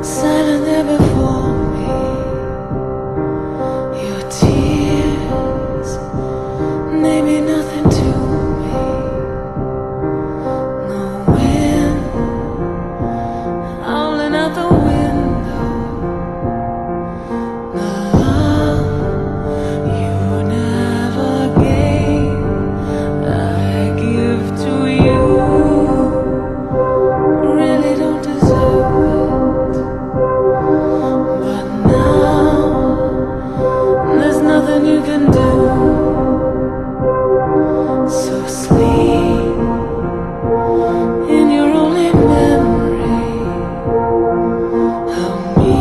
silent there before me. Your tears, they mean nothing to me. No wind howling out the window. The love you never gave, I give to you. Really don't deserve it, but now there's nothing you can do. So sleep in your only memory of me,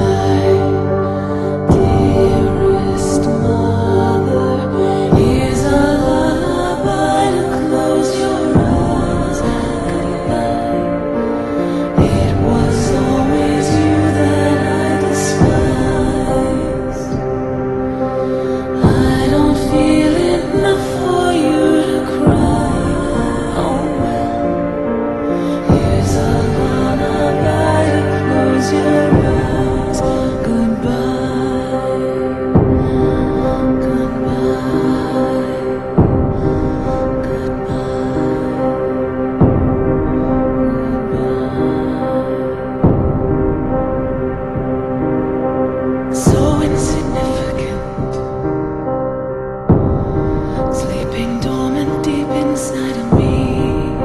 my dearest mother. Here's a lullaby to close your eyes. Goodbye. It was always you that I despised. I don't feel enough for you to cry. Oh well, here's a lullaby to close your eyes. Goodbye, goodbye, goodbye. So insignificant, sleeping dormant deep inside of me.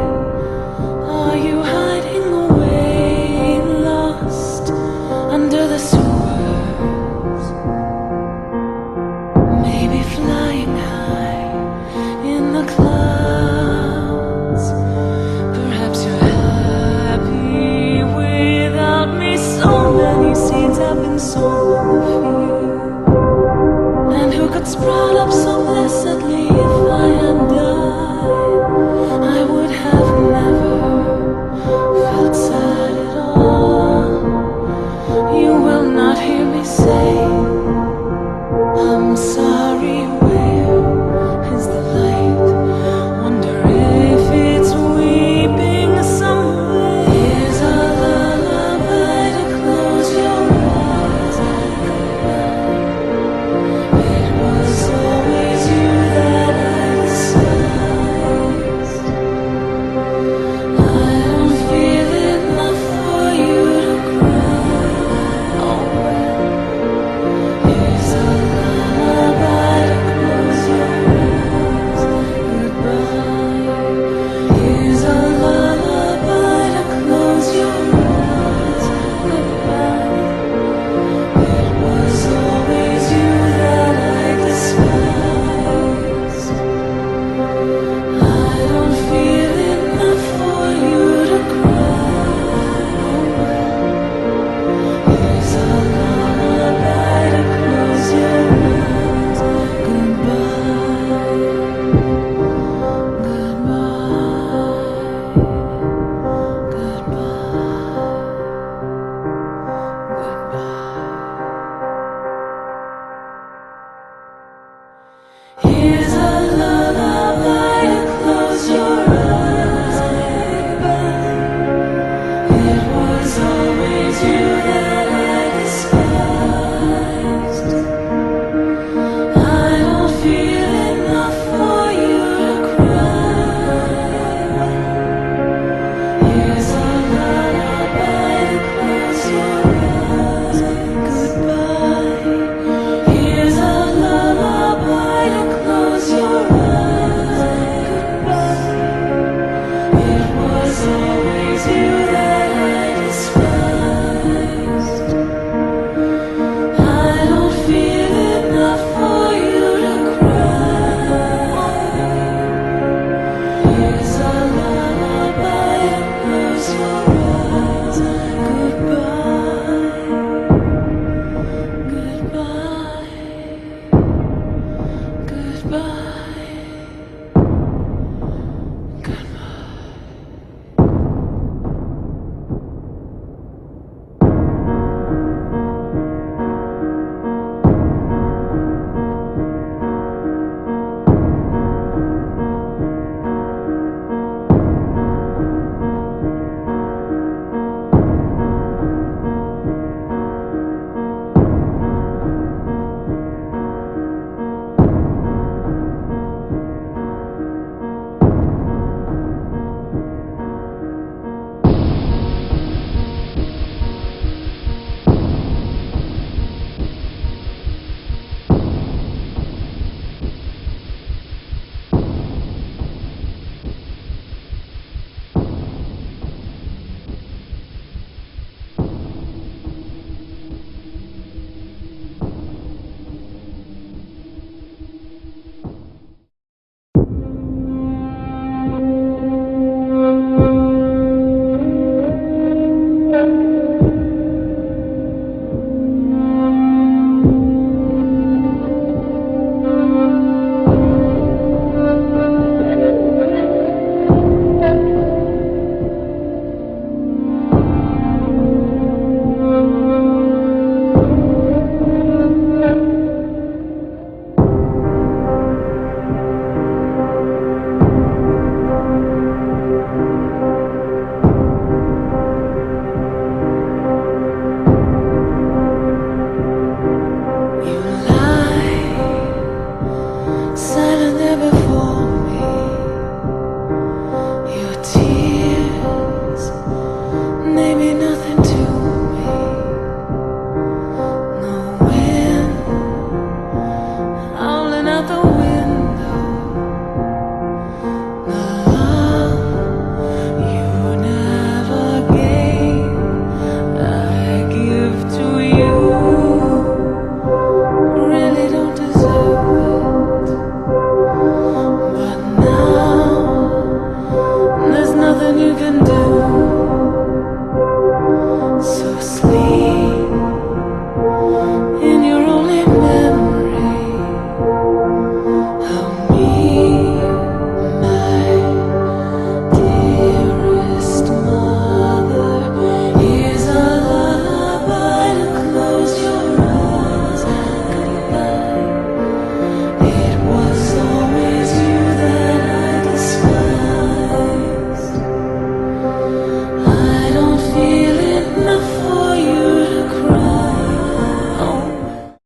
Are you hiding away, lost under the sewers? Maybe flying high in the clouds. Perhaps you're happy without me. So many seeds have been sown in the field, and who could sprout up